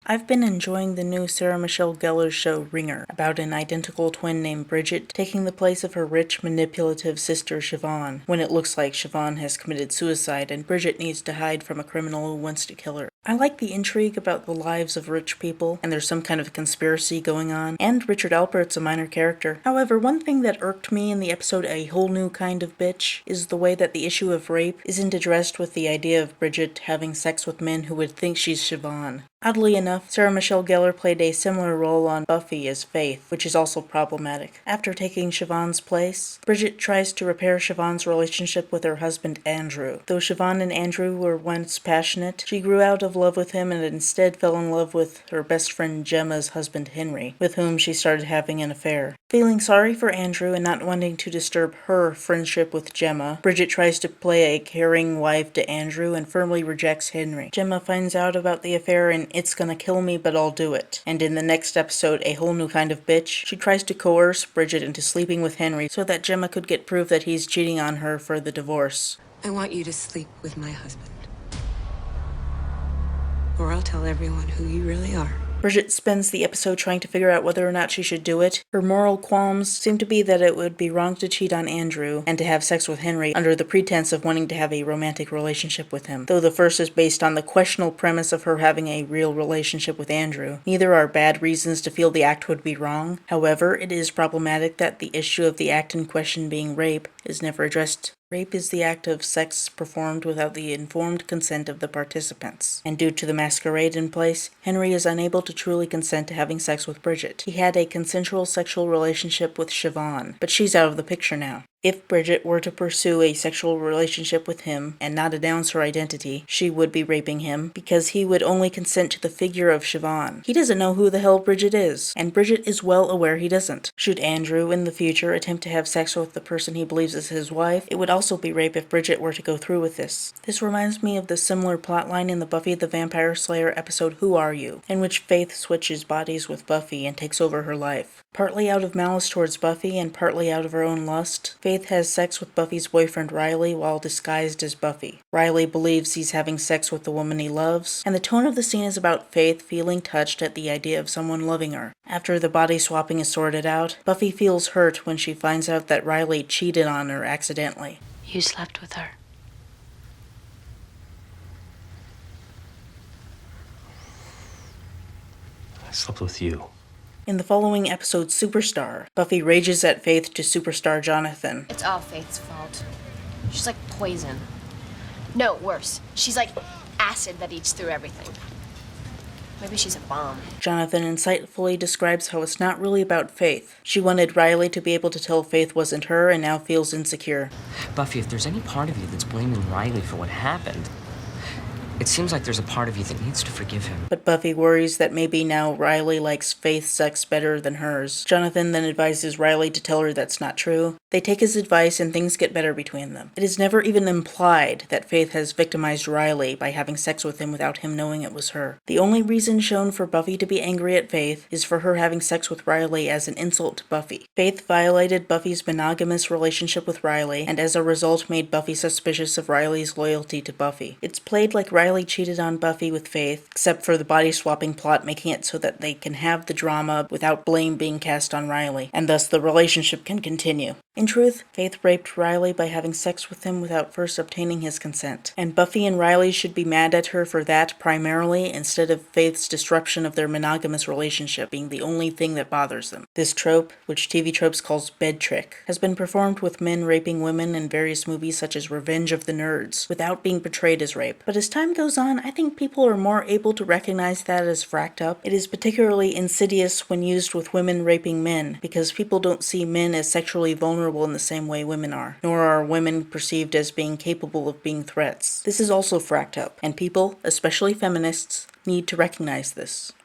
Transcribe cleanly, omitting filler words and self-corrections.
I've been enjoying the new Sarah Michelle Gellar show Ringer, about an identical twin named Bridget taking the place of her rich, manipulative sister Siobhan, when it looks like Siobhan has committed suicide and Bridget needs to hide from a criminal who wants to kill her. I like the intrigue about the lives of rich people, and there's some kind of conspiracy going on, and Richard Alpert's a minor character. However, one thing that irked me in the episode A Whole New Kind of Bitch is the way that the issue of rape isn't addressed with the idea of Bridget having sex with men who would think she's Siobhan. Oddly enough, Sarah Michelle Gellar played a similar role on Buffy as Faith, which is also problematic. After taking Siobhan's place, Bridget tries to repair Siobhan's relationship with her husband Andrew. Though Siobhan and Andrew were once passionate, she grew out of love with him and instead fell in love with her best friend Gemma's husband Henry, with whom she started having an affair. Feeling sorry for Andrew and not wanting to disturb her friendship with Gemma, Bridget tries to play a caring wife to Andrew and firmly rejects Henry. Gemma finds out about the affair and it's gonna kill me, but I'll do it. And in the next episode, A Whole New Kind of Bitch, she tries to coerce Bridget into sleeping with Henry so that Gemma could get proof that he's cheating on her for the divorce. I want you to sleep with my husband. Or I'll tell everyone who you really are. Bridget spends the episode trying to figure out whether or not she should do it. Her moral qualms seem to be that it would be wrong to cheat on Andrew and to have sex with Henry under the pretense of wanting to have a romantic relationship with him. Though the first is based on the questionable premise of her having a real relationship with Andrew, neither are bad reasons to feel the act would be wrong. However, it is problematic that the issue of the act in question being rape is never addressed. Rape is the act of sex performed without the informed consent of the participants. And due to the masquerade in place, Henry is unable to truly consent to having sex with Bridget. He had a consensual sexual relationship with Siobhan, but she's out of the picture now. If Bridget were to pursue a sexual relationship with him and not announce her identity, she would be raping him because he would only consent to the figure of Siobhan. He doesn't know who the hell Bridget is, and Bridget is well aware he doesn't. Should Andrew in the future attempt to have sex with the person he believes is his wife, it would also be rape if Bridget were to go through with this. This reminds me of the similar plotline in the Buffy the Vampire Slayer episode Who Are You?, in which Faith switches bodies with Buffy and takes over her life. Partly out of malice towards Buffy and partly out of her own lust, Faith has sex with Buffy's boyfriend Riley while disguised as Buffy. Riley believes he's having sex with the woman he loves, and the tone of the scene is about Faith feeling touched at the idea of someone loving her. After the body swapping is sorted out, Buffy feels hurt when she finds out that Riley cheated on her accidentally. You slept with her. I slept with you. In the following episode, Superstar, Buffy rages at Faith to superstar Jonathan. It's all Faith's fault. She's like poison. No, worse. She's like acid that eats through everything. Maybe she's a bomb. Jonathan insightfully describes how it's not really about Faith. She wanted Riley to be able to tell Faith wasn't her and now feels insecure. Buffy, if there's any part of you that's blaming Riley for what happened, it seems like there's a part of you that needs to forgive him. But Buffy worries that maybe now Riley likes Faith's sex better than hers. Jonathan then advises Riley to tell her that's not true. They take his advice and things get better between them. It is never even implied that Faith has victimized Riley by having sex with him without him knowing it was her. The only reason shown for Buffy to be angry at Faith is for her having sex with Riley as an insult to Buffy. Faith violated Buffy's monogamous relationship with Riley and as a result made Buffy suspicious of Riley's loyalty to Buffy. It's played like Riley cheated on Buffy with Faith, except for the body swapping plot making it so that they can have the drama without blame being cast on Riley, and thus the relationship can continue. In truth, Faith raped Riley by having sex with him without first obtaining his consent, and Buffy and Riley should be mad at her for that primarily instead of Faith's disruption of their monogamous relationship being the only thing that bothers them. This trope, which TV Tropes calls bed trick, has been performed with men raping women in various movies such as Revenge of the Nerds, without being portrayed as rape. But as time goes on, I think people are more able to recognize that as fracked up. It is particularly insidious when used with women raping men, because people don't see men as sexually vulnerable in the same way women are, nor are women perceived as being capable of being threats. This is also fracked up, and people, especially feminists, need to recognize this.